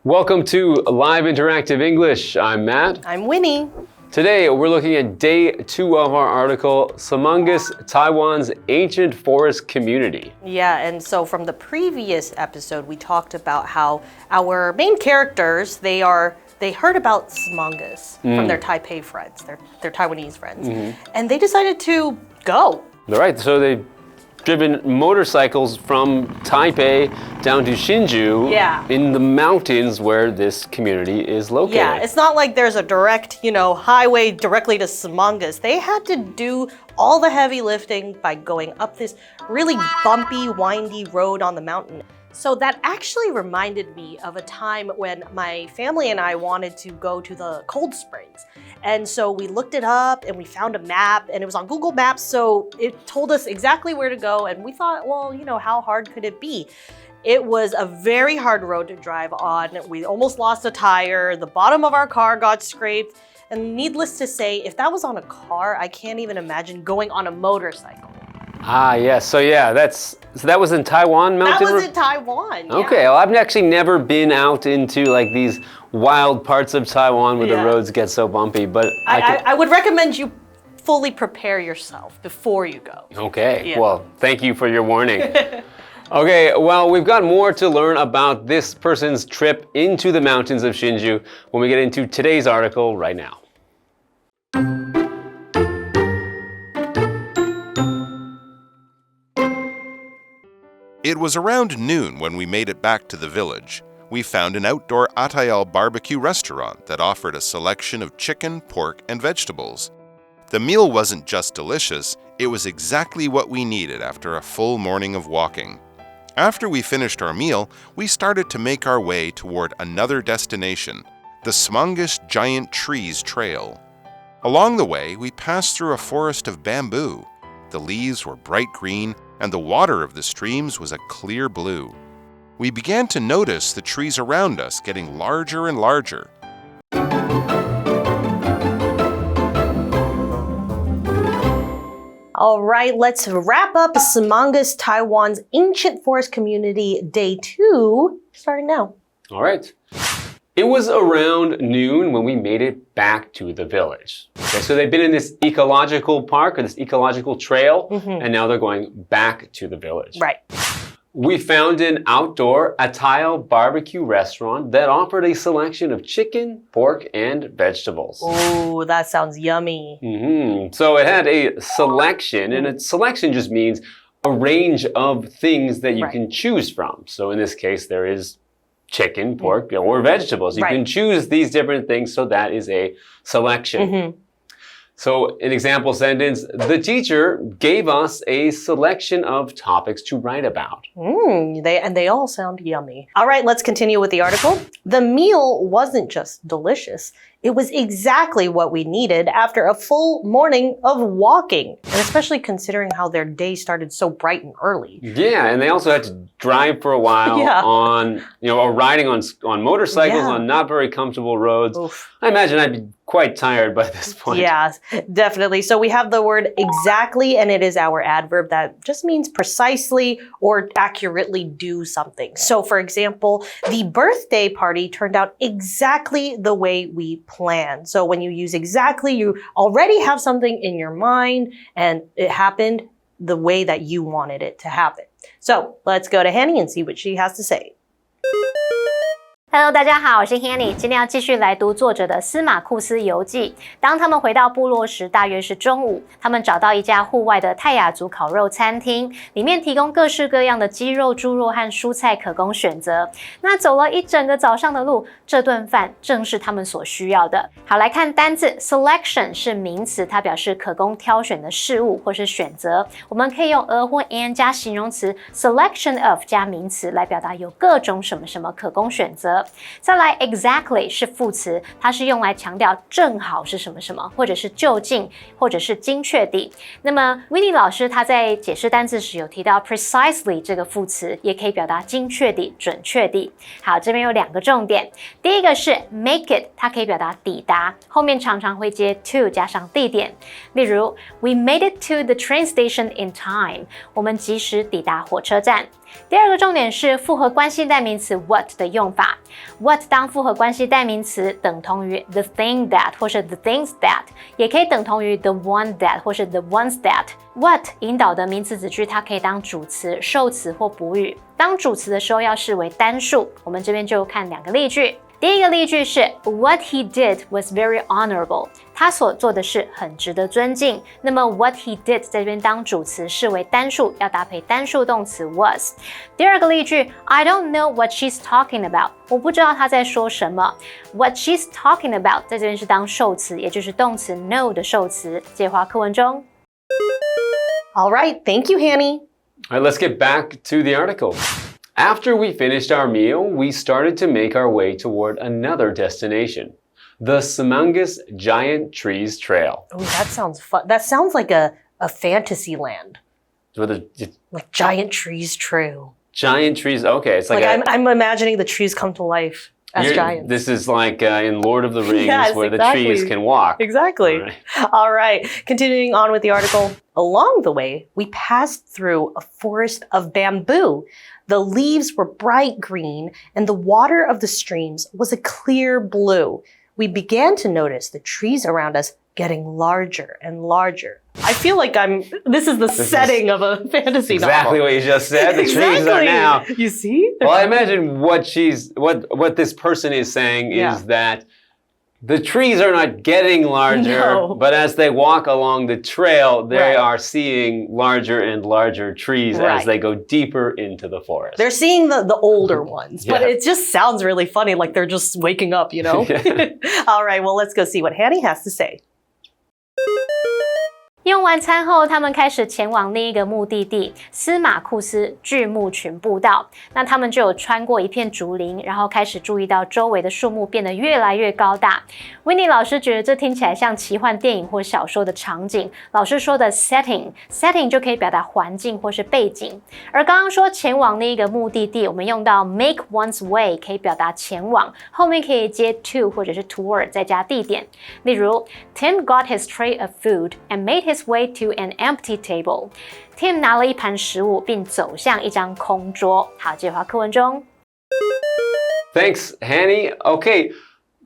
Welcome to Live Interactive English. I'm Matt. I'm Winnie. Today we're looking at day 2 of our article, Smangus, Taiwan's Ancient Forest Community. Yeah, and so from the previous episode, we talked about how our main characters, they heard about Smangus from their Taipei friends, their Taiwanese friends, and they decided to go. Right, so they've driven motorcycles from Taipei down to Hsinchu in the mountains where this community is located. Yeah, it's not like there's a direct, highway directly to Smangus. They had to do all the heavy lifting by going up this really bumpy, windy road on the mountain. So that actually reminded me of a time when my family and I wanted to go to the cold springs. And so we looked it up and we found a map and it was on Google Maps. So it told us exactly where to go. And we thought, well, how hard could it be? It was a very hard road to drive on. We almost lost a tire. The bottom of our car got scraped. And needless to say, if that was on a car, I can't even imagine going on a motorcycle. Ah, yes. So that was in Taiwan mountain? That was in Taiwan, yeah. Okay, well, I've actually never been out into like these wild parts of Taiwan where the roads get so bumpy, but I would recommend you fully prepare yourself before you go. Okay, well, thank you for your warning. Okay, well, we've got more to learn about this person's trip into the mountains of Hsinchu when we get into today's article right now. It was around noon when we made it back to the village. We found an outdoor Atayal barbecue restaurant that offered a selection of chicken, pork, and vegetables. The meal wasn't just delicious, it was exactly what we needed after a full morning of walking. After we finished our meal, we started to make our way toward another destination, the Smangus Giant Trees Trail. Along the way, we passed through a forest of bamboo. The leaves were bright green, and the water of the streams was a clear blue. We began to notice the trees around us getting larger and larger. All right, let's wrap up Smangus, Taiwan's Ancient Forest Community, Day 2, starting now. All right. It was around noon when we made it back to the village. Okay, so they've been in this ecological park or this ecological trail, and now they're going back to the village. Right. We found an outdoor Atayal barbecue restaurant that offered a selection of chicken, pork, and vegetables. Oh, that sounds yummy. So it had a selection, and a selection just means a range of things that you can choose from. So in this case, there is chicken, pork, or vegetables. You can choose these different things, so that is a selection. So an example sentence, the teacher gave us a selection of topics to write about. They all sound yummy. All right, let's continue with the article. The meal wasn't just delicious. It was exactly what we needed after a full morning of walking, and especially considering how their day started so bright and early. Yeah, and they also had to drive for a while on, or riding on motorcycles on not very comfortable roads. Oof. I imagine I'd be quite tired by this point. Yeah, definitely. So we have the word exactly, and it is our adverb that just means precisely or accurately do something. So for example, the birthday party turned out exactly the way we planned. So when you use exactly, you already have something in your mind and it happened the way that you wanted it to happen. So let's go to Hanny and see what she has to say. Hello， 大家好，我是 Hanny， 今天要继续来读作者的司马库斯游记。当他们回到部落时，大约是中午，他们找到一家户外的泰雅族烤肉餐厅，里面提供各式各样的鸡肉、猪肉和蔬菜可供选择。那走了一整个早上的路，这顿饭正是他们所需要的。好，来看单字 selection 是名词，它表示可供挑选的事物或是选择。我们可以用 a 或 and 加形容词 selection of 加名词来表达有各种什么什么可供选择。再来 exactly 是副词，它是用来强调正好是什么什么，或者是就近，或者是精确地。那么 Winnie 老师他在解释单字时有提到 precisely 这个副词，也可以表达精确地、准确地。好，这边有两个重点，第一个是 make it， 它可以表达抵达，后面常常会接 to 加上地点。例如 We made it to the train station in time， 我们及时抵达火车站。第二个重点是复合关系代名词 what 的用法。What 当复合关系代名词，等同于 the thing that 或是 the things that， 也可以等同于 the one that 或是 the ones that。What 引导的名词子句，它可以当主词、受词或补语。当主词的时候要视为单数。我们这边就看2个例句。第一个例句是 What he did was very honorable。他所做的事很值得尊敬。那么 What he did 在这边当主词，视为单数，要搭配单数动词 was。第二个例句 I don't know what she's talking about。我不知道她在说什么。What she's talking about 在这边是当受词，也就是动词 know 的受词。接话课文中。All right, thank you, Hanny. All right, let's get back to the article. After we finished our meal, we started to make our way toward another destination, the Smangus Giant Trees Trail. Oh, that sounds fun. That sounds like a fantasy land. Like giant trees trail. Giant trees, okay. It's like I'm imagining the trees come to life as giants. This is like in Lord of the Rings Yes, where exactly. the trees can walk. Exactly. All right. Continuing on with the article. Along the way, we passed through a forest of bamboo. The leaves were bright green, and the water of the streams was a clear blue. We began to notice the trees around us getting larger and larger. I feel like this is the setting of a fantasy novel. Exactly what you just said. The trees are now. You see? Well, I imagine what this person is saying is that the trees are not getting larger, but as they walk along the trail, they are seeing larger and larger trees as they go deeper into the forest. They're seeing the older ones, but it just sounds really funny, like they're just waking up, you know? All right, well, let's go see what Hanny has to say. 用完餐后，他们开始前往另一个目的地——司马库斯巨木群步道。那他们就有穿过一片竹林，然后开始注意到周围的树木变得越来越高大。Winnie 老师觉得这听起来像奇幻电影或小说的场景。老师说的 setting 就可以表达环境或是背景。而刚刚说前往另一个目的地，我们用到 make one's way 可以表达前往，后面可以接 to 或者是 toward 再加地点。例如 Tim got his tray of food and made his way to an empty table. Tim 拿了一盘食物，并走向一张空桌。好，接话课文中。Thanks, Hanny. Okay,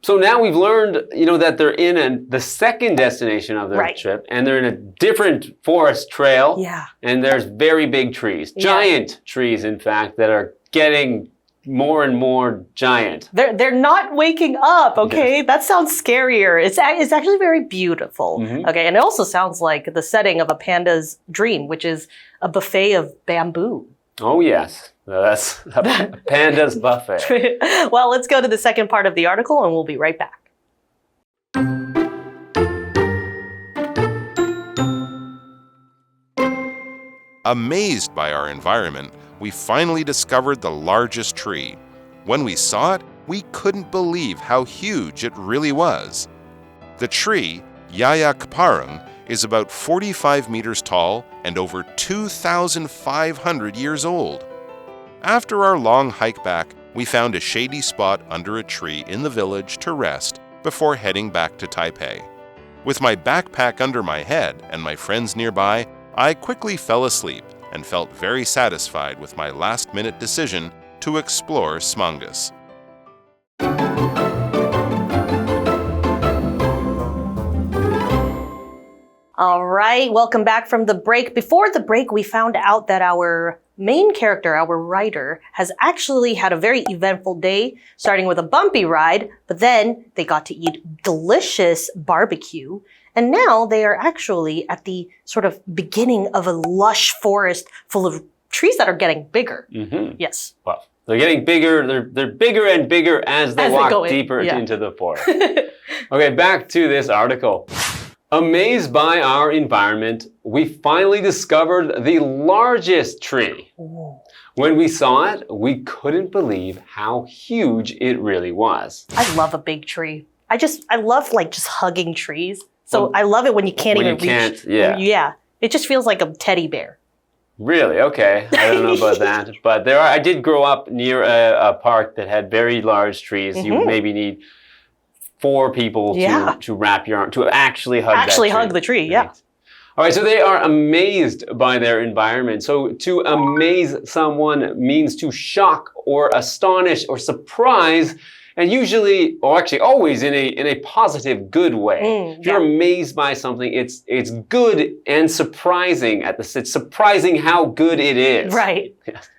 so now we've learned, that they're in the second destination of their trip, and they're in a different forest trail. Yeah. And there's very big trees, giant trees, in fact, that are getting more and more giant. They're not waking up, okay? That sounds scarier. It's actually very beautiful. Okay, and it also sounds like the setting of a panda's dream, which is a buffet of bamboo. Oh, yes. That's a panda's buffet. Well, let's go to the second part of the article and we'll be right back. Amazed by our environment, we finally discovered the largest tree. When we saw it, we couldn't believe how huge it really was. The tree, Yayakparang, is about 45 meters tall and over 2,500 years old. After our long hike back, we found a shady spot under a tree in the village to rest before heading back to Taipei. With my backpack under my head and my friends nearby, I quickly fell asleep and felt very satisfied with my last-minute decision to explore Smangus. All right, welcome back from the break. Before the break, we found out that our main character, our writer, has actually had a very eventful day, starting with a bumpy ride, but then they got to eat delicious barbecue. And now they are actually at the sort of beginning of a lush forest full of trees that are getting bigger. Yes. Well, they're getting bigger. They're bigger and bigger as they walk deeper into the forest. Okay, back to this article. Amazed by our environment, we finally discovered the largest tree. Ooh. When we saw it, we couldn't believe how huge it really was. I love a big tree. I love just hugging trees. So I love it when you can't even reach. Yeah. It just feels like a teddy bear. Really? Okay. I don't know about that. But I did grow up near a park that had very large trees. You maybe need 4 people to wrap your arm, to actually hug that tree. Hug the tree, yeah. All right, so they are amazed by their environment. So to amaze someone means to shock or astonish or surprise, and usually, or actually always in a positive, good way. If you're amazed by something, it's good and surprising it's surprising how good it is. Right. Yes.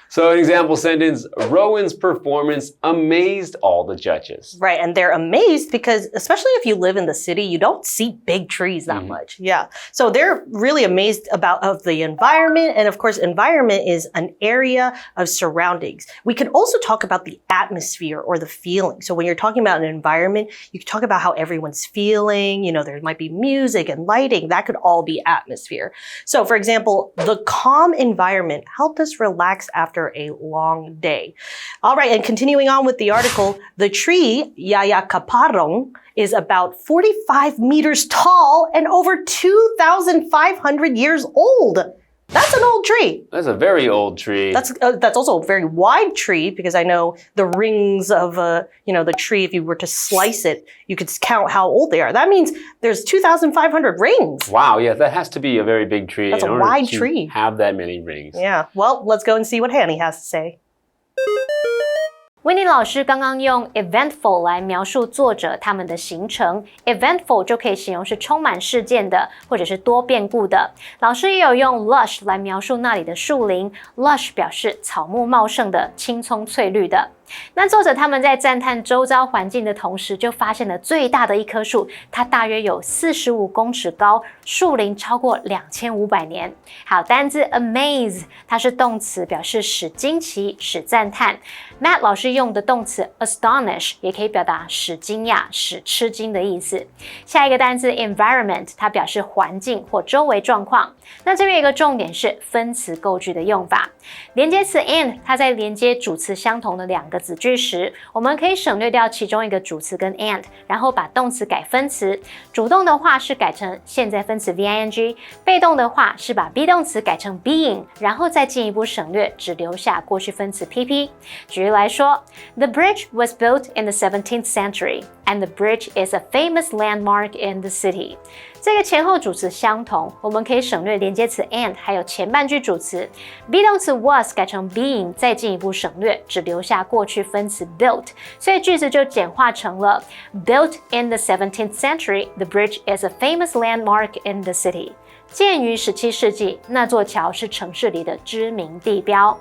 So an example sentence, Rowan's performance amazed all the judges. Right, and they're amazed because, especially if you live in the city, you don't see big trees that much. Yeah, so they're really amazed of the environment, and of course, environment is an area of surroundings. We can also talk about the atmosphere or the feeling. So when you're talking about an environment, you can talk about how everyone's feeling, you know, there might be music and lighting, that could all be atmosphere. So for example, the calm environment helped us relax after a long day. All right, and continuing on with the article, the tree, Yayakaparong, is about 45 meters tall and over 2,500 years old. That's an old tree. That's a very old tree. That's also a very wide tree because I know the rings of the tree, if you were to slice it, you could count how old they are. That means there's 2,500 rings. Wow, yeah, that has to be a very big tree. That's a wide tree. Have that many rings. Yeah, well, let's go and see what Hanny has to say. Winnie 老师刚刚用 eventful 来描述作者他们的行程 ，eventful 就可以形容是充满事件的，或者是多变故的。老师也有用 lush 来描述那里的树林 ，lush 表示草木茂盛的、青葱翠绿的。那作者他们在赞叹周遭环境的同时，就发现了最大的一棵树，它大约有45公尺高，树龄超过2500年。好，单字 amaze 它是动词，表示使惊奇、使赞叹。Matt 老师用的动词 astonish 也可以表达使惊讶、使吃惊的意思。下一个单字 environment 它表示环境或周围状况。那这边有一个重点是分词构句的用法。连接词 and 它在连接主词相同的两个子句时，我们可以省略掉其中一个主词跟 and， 然后把动词改分词。主动的话是改成现在分词 VING， 被动的话是把 be 动词改成 being， 然后再进一步省略，只留下过去分词 PP。举例来说 ，The bridge was built in the 17th century, and the bridge is a famous landmark in the city. 这个前后主词相同，我们可以省略连接词 and， 还有前半句主词 be 动词 was 改成 being， 再进一步省略，只留下过去分词 built， 所以句子就简化成了 Built in the 17th century, the bridge is a famous landmark in the city. 建于17世纪，那座桥是城市里的知名地标。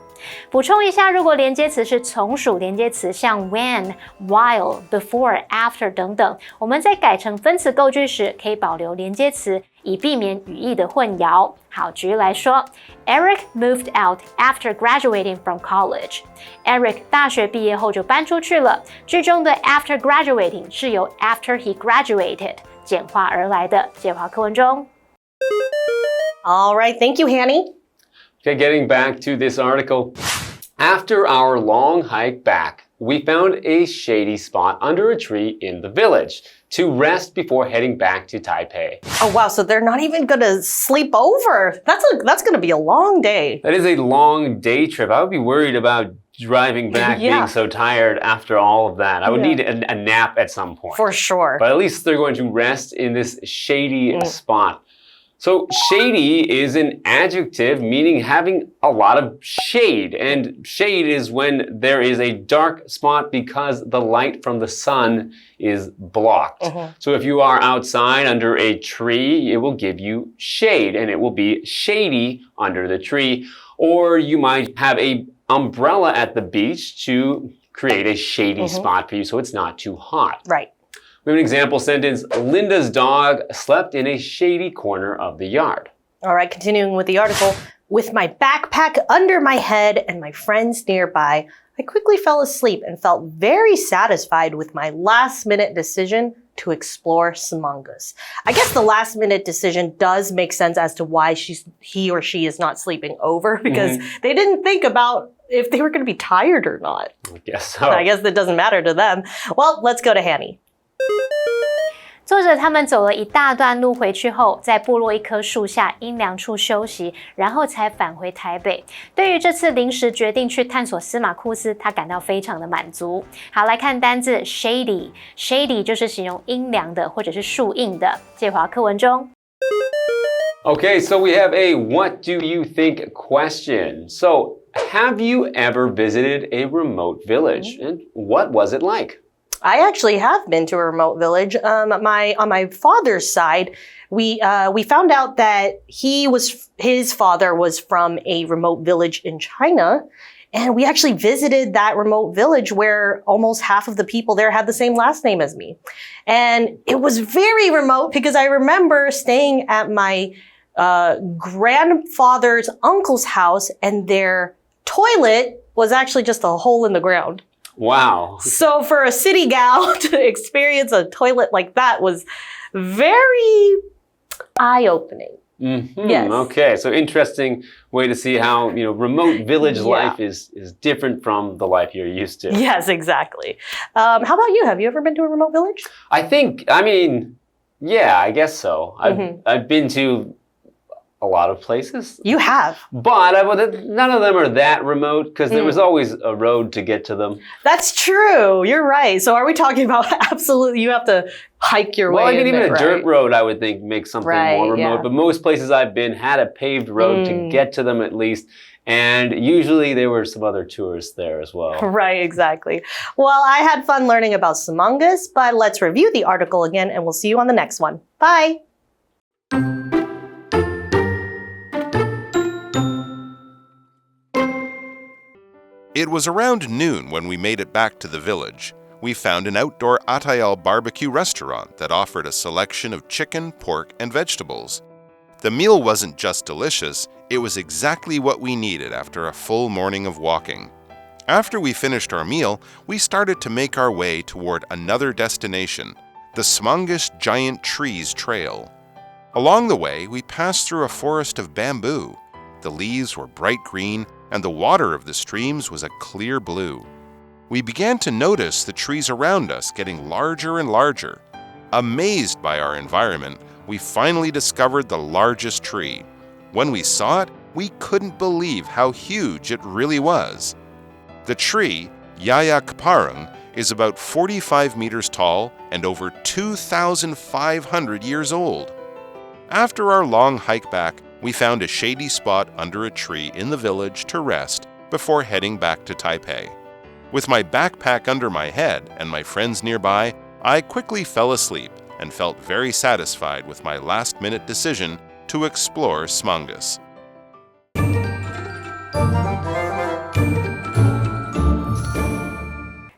补充一下，如果连接词是从属连接词，像 when, while, before, after 等等，我们在改成分词构句时，可以保留连接词，以避免语义的混淆。好，举例来说 ，Eric moved out after graduating from college. Eric 大学毕业后就搬出去了。句中的 after graduating 是由 after he graduated 简化而来的。介绍课文中。All right, thank you, Hanny. Okay, getting back to this article. After our long hike back, we found a shady spot under a tree in the village to rest before heading back to Taipei. Oh, wow, so they're not even gonna sleep over. That's gonna be a long day. That is a long day trip. I would be worried about driving back being so tired after all of that. I would need a nap at some point. For sure. But at least they're going to rest in this shady spot. So shady is an adjective meaning having a lot of shade. And shade is when there is a dark spot because the light from the sun is blocked. So if you are outside under a tree, it will give you shade and it will be shady under the tree. Or you might have an umbrella at the beach to create a shady spot for you so it's not too hot. Right. We have an example sentence, Linda's dog slept in a shady corner of the yard. All right, continuing with the article. With my backpack under my head and my friends nearby, I quickly fell asleep and felt very satisfied with my last-minute decision to explore Smangus. I guess the last-minute decision does make sense as to why he or she is not sleeping over because they didn't think about if they were going to be tired or not. I guess so. I guess that doesn't matter to them. Well, let's go to Hanny. 作者他们走了一大段路回去后，在部落一棵树下阴凉处休息，然后才返回台北。对于这次临时决定去探索司马库斯，他感到非常的满足。好，来看单字 shady。shady 就是形容阴凉的或者是树荫的。介华课文中。Okay, so we have a what do you think question. So, have you ever visited a remote village? And what was it like? I actually have been to a remote village. On my father's side, we found out that his father was from a remote village in China. And we actually visited that remote village where almost half of the people there had the same last name as me. And it was very remote because I remember staying at my grandfather's uncle's house and their toilet was actually just a hole in the ground. Wow. So for a city gal to experience a toilet like that was very eye-opening. Mm-hmm. Yes. Okay, so interesting way to see how, remote village life is different from the life you're used to. Yes, exactly. How about you? Have you ever been to a remote village? I guess so. I've been to a lot of places. You have. But none of them are that remote because there was always a road to get to them. That's true. You're right. So are we talking about absolutely you have to hike your way? Well, even a dirt road, I would think, makes something more remote. Yeah. But most places I've been had a paved road to get to them at least. And usually there were some other tourists there as well. Right, exactly. Well, I had fun learning about Smangus, but let's review the article again and we'll see you on the next one. Bye. It was around noon when we made it back to the village. We found an outdoor Atayal barbecue restaurant that offered a selection of chicken, pork, and vegetables. The meal wasn't just delicious, it was exactly what we needed after a full morning of walking. After we finished our meal, we started to make our way toward another destination, the Smangus Giant Trees Trail. Along the way, we passed through a forest of bamboo. The leaves were bright green, and the water of the streams was a clear blue. We began to notice the trees around us getting larger and larger. Amazed by our environment, we finally discovered the largest tree. When we saw it, we couldn't believe how huge it really was. The tree, Yayakparang, is about 45 meters tall and over 2,500 years old. After our long hike back, we found a shady spot under a tree in the village to rest before heading back to Taipei. With my backpack under my head and my friends nearby, I quickly fell asleep and felt very satisfied with my last-minute decision to explore Smangus.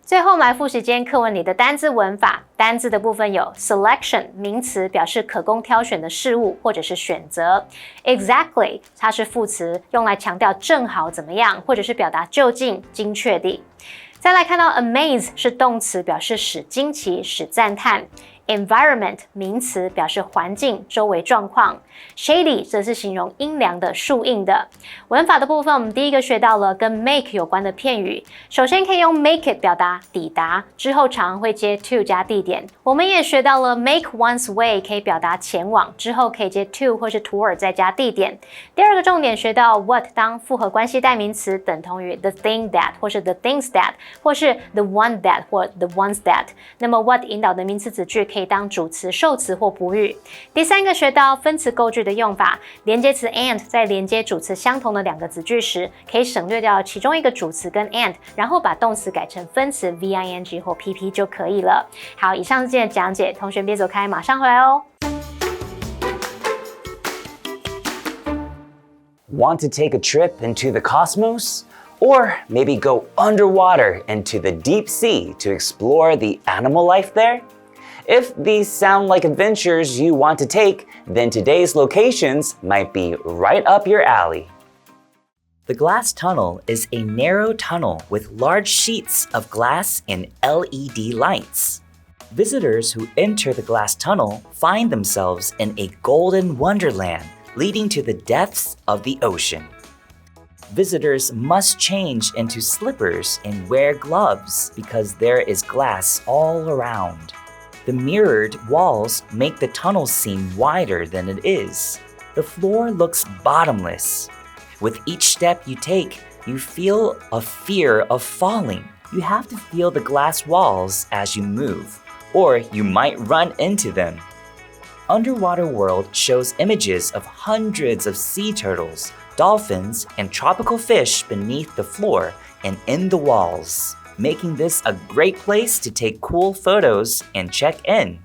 最后，我们来复习今天课文里的单字文法。单字的部分有 selection 名词，表示可供挑选的事物或者是选择。exactly 它是副词，用来强调正好怎么样，或者是表达就近、精确地。再来看到 amaze 是动词，表示使惊奇、使赞叹。environment 名词，表示环境、周围状况。shady 则是形容阴凉的、树荫的。文法的部分，我们第一个学到了跟 make 有关的片语。首先可以用 make it 表达抵达，之后常会接 to 加地点。我们也学到了 make one's way 可以表达前往，之后可以接 to 或是 toward 再加地点。第二个重点学到 what 当复合关系代名词，等同于 the thing that 或是 the things that 或是 the one that 或 the ones that。那么 what 引导的名词子句可以当主词、受词或补语。第三个学到分词构句的用法，连接词 and 在连接主词相同的两个子句时，可以省略掉其中一个主词跟 and， 然后把动词改成分词 VING 或 PP 就可以了。好，以上是今天的讲解，同学别走开，马上回来哦。Want to take a trip into the cosmos? Or maybe go underwater into the deep sea to explore the animal life there? If these sound like adventures you want to take, then today's locations might be right up your alley. The glass tunnel is a narrow tunnel with large sheets of glass and LED lights. Visitors who enter the glass tunnel find themselves in a golden wonderland leading to the depths of the ocean. Visitors must change into slippers and wear gloves because there is glass all around. The mirrored walls make the tunnel seem wider than it is. The floor looks bottomless. With each step you take, you feel a fear of falling. You have to feel the glass walls as you move, or you might run into them. underwater world shows images of hundreds of sea turtles, dolphins, and tropical fish beneath the floor and in the walls, making this a great place to take cool photos and check in.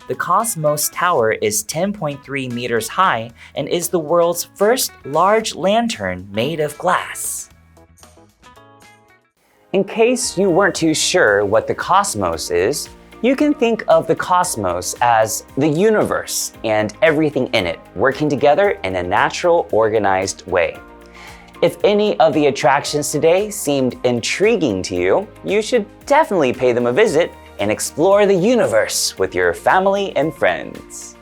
The Cosmos Tower is 10.3 meters high and is the world's first large lantern made of glass. In case you weren't too sure what the cosmos is, you can think of the cosmos as the universe and everything in it working together in a natural, organized way. If any of the attractions today seemed intriguing to you, you should definitely pay them a visit and explore the universe with your family and friends.